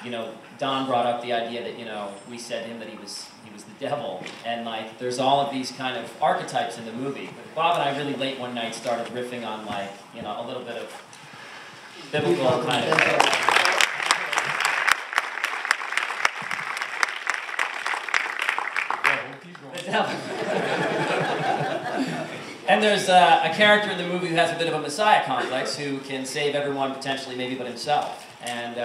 you know, Don brought up the idea that, you know, we said to him that he was the devil, and like there's all of these kind of archetypes in the movie. But Bob and I really late one night started riffing on like, you know, a little bit of biblical kind of. The devil. And there's a character in the movie who has a bit of a messiah complex who can save everyone potentially, maybe but himself. And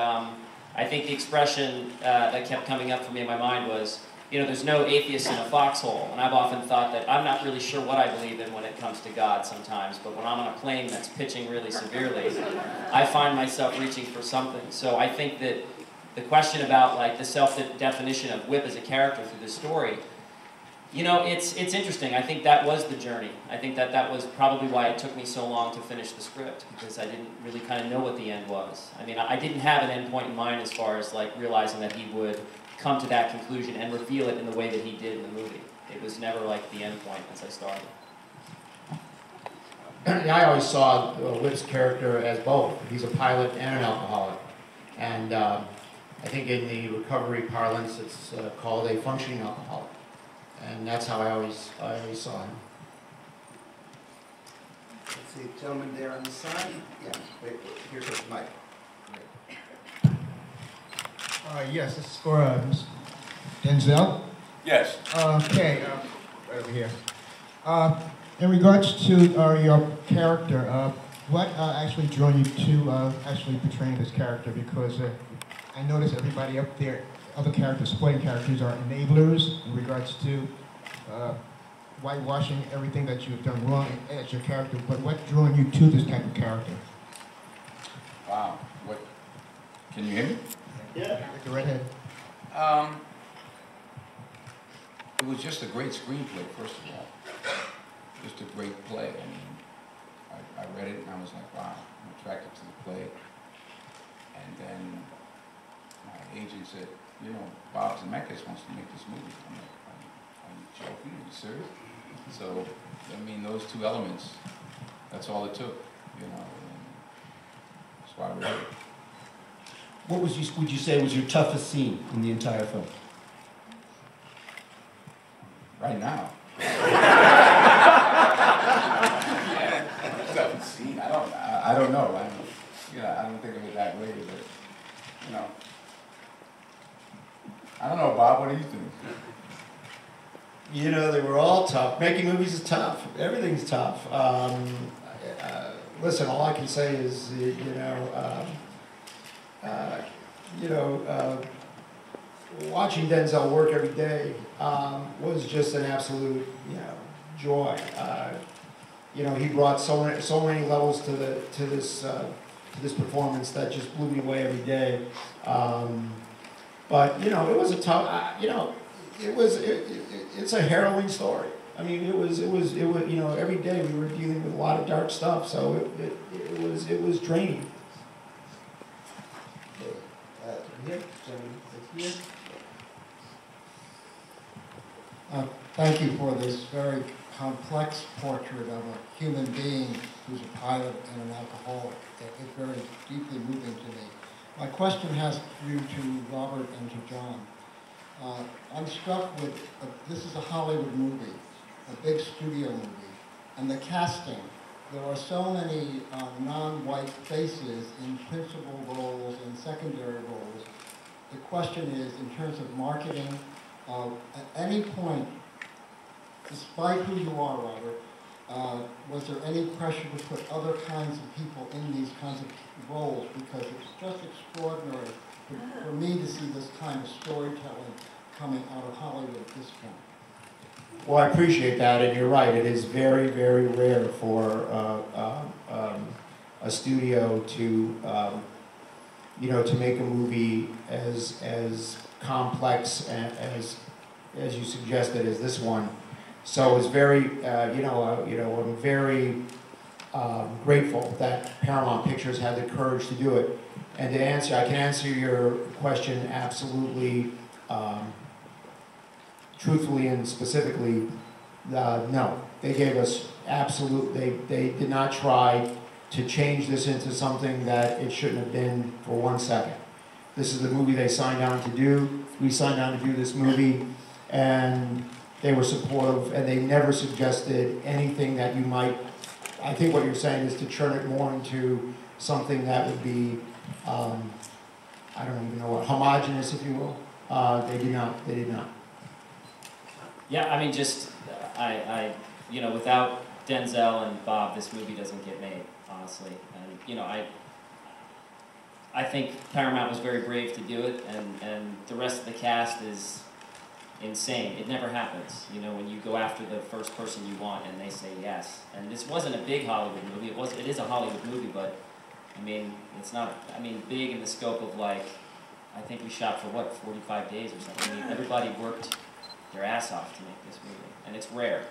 I think the expression that kept coming up for me in my mind was, you know, there's no atheist in a foxhole. And I've often thought that I'm not really sure what I believe in when it comes to God sometimes, but when I'm on a plane that's pitching really severely, I find myself reaching for something. So I think that the question about like the self-definition of Whip as a character through this story, you know, it's interesting. I think that was the journey. I think that was probably why it took me so long to finish the script, because I didn't really kind of know what the end was. I mean, I didn't have an end point in mind as far as like realizing that he would come to that conclusion and reveal it in the way that he did in the movie. It was never like the end point as I started. I always saw Whip's character as both. He's a pilot and an alcoholic. And I think in the recovery parlance, it's called a functioning alcoholic. And that's how I always saw him. Let's see, gentleman there on the side. Yeah, wait, here's the mic. Yes, this is for Denzel. Yes. Okay, right over here. In regards to your character, what actually drew you to actually portraying this character? Because I noticed everybody up there, other characters, supporting characters, are enablers in regards to whitewashing everything that you've done wrong as your character. But what drew you to this type of character? Wow. What? Can you hear me? Yeah. With the redhead. It was just a great screenplay, first of all. Just a great play. I mean, I read it and I was like, wow, I'm attracted to the play. And then my agent said, you know, Bob Zemeckis wants to make this movie. I'm like, are you joking? Are you serious? So, I mean, those two elements, that's all it took, you know. And that's why I read it. What would you say was your toughest scene in the entire film? Right now. Toughest scene? I don't know. I don't think of it that way, but you know. I don't know, Bob. What do you think? You know, they were all tough. Making movies is tough. Everything's tough. Listen, all I can say is, watching Denzel work every day was just an absolute, joy. He brought so many levels to this performance that just blew me away every day. But it was a tough. It's a harrowing story. I mean, it was. Every day we were dealing with a lot of dark stuff. So it was draining. Thank you for this very complex portrait of a human being who's a pilot and an alcoholic. It's very deeply moving to me. My question has for you to Robert and to John. I'm struck with, this is a Hollywood movie, a big studio movie, and the casting. There are so many non-white faces in principal roles and secondary roles. The question is, in terms of marketing, at any point, despite who you are, Robert, was there any pressure to put other kinds of people in these kinds of roles? Because it's just extraordinary for me to see this kind of storytelling coming out of Hollywood at this point. Well, I appreciate that, and you're right. It is very, very rare for a studio to, to make a movie as complex as you suggested as this one. So it's very, I'm very grateful that Paramount Pictures had the courage to do it. And to answer, I can answer your question absolutely, truthfully and specifically. No, they gave us they did not try to change this into something that it shouldn't have been for 1 second. This is the movie they signed on to do. We signed on to do this movie, and they were supportive, and they never suggested anything that you might, I think what you're saying is to turn it more into something that would be, I don't even know what, homogenous, if you will. They did not. Yeah, I mean, just, you know, without Denzel and Bob, this movie doesn't get made, honestly. And, you know, I think Paramount was very brave to do it, and the rest of the cast is insane. It never happens, you know, when you go after the first person you want and they say yes. And this wasn't a big Hollywood movie. It is a Hollywood movie, but I mean, it's not, I mean, big in the scope of like, I think we shot for what, 45 days or something. I mean, everybody worked their ass off to make this movie, and it's rare.